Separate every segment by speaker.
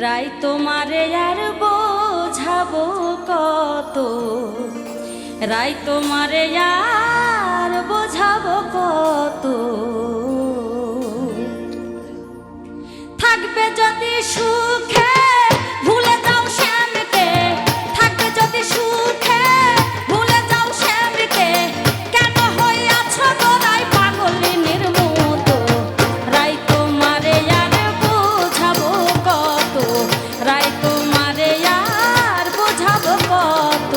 Speaker 1: রাই তোমারে আর বোঝাবো কত, রাই তোমারে আর বোঝাবো কত। থাকবে যদি সুখে ভুলে যাও শ্যামকে, থাকবে যদি সুখে ভুলে যাও শ্যামকে, কেন হইয়াছো গোড়ায় পাগলিনীর মতো। রাই তোমারে আর বোঝাবো কত, রাই তোমারে আর বোঝাবো কত।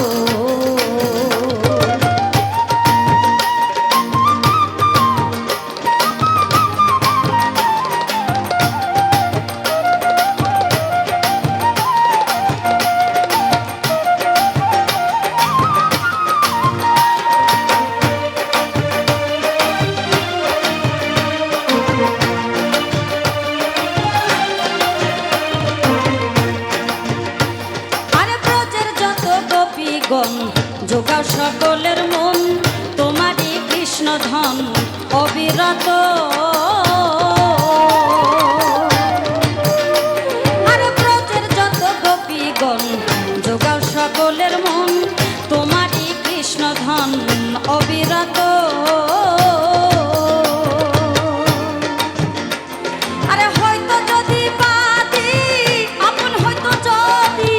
Speaker 1: যোগাও সকলের মন, তোমারই কৃষ্ণ ধন অবিরত। আরে ব্রজের যত গোপীগণ, যোগাও সকলের মন, তোমারই কৃষ্ণ ধন অবিরত। আরে হয়তো যদি বাদি আপন, হয়তো যদি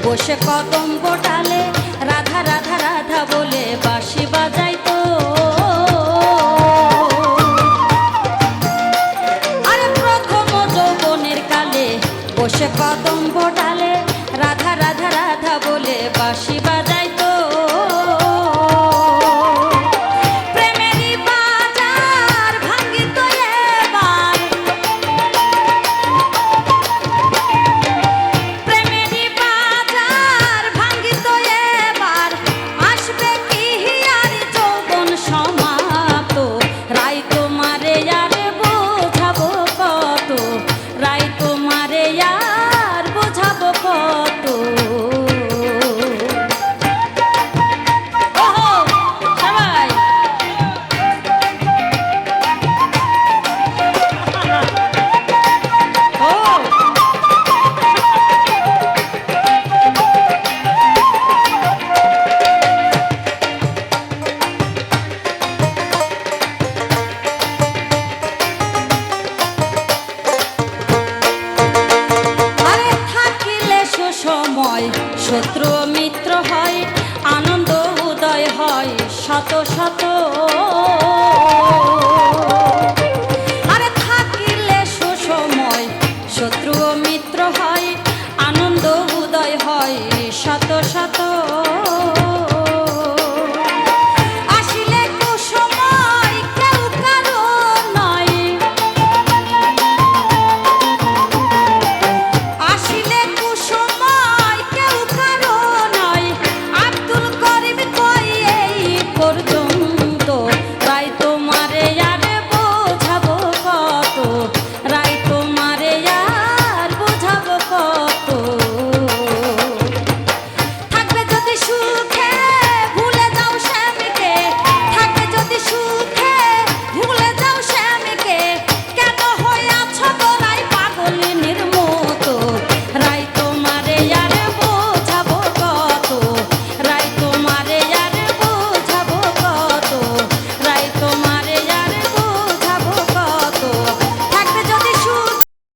Speaker 1: বসে কদম্ব ডালে রাধা রাধা রাধা বলে বাঁশি বাজাইতো। আরে প্রথম যৌবনের কালে বসে কদম্ব ডালে রাধা রাধা রাধা বলে বাঁশি বাজাইতো। প্রেমেরই বাজার ভাঙ্গিত এবার, প্রেমেরই বাজার ভাঙ্গিত এবার, আসবে কি আর যৌবন সমাপ্ত। রাই তোমারে আর বোঝাবো কত, রাই তোমারে আর বোঝাবো কত। ওহো সবাই ও সময় শত্রু মিত্র হয়, আনন্দ উদয় হয় শত শত।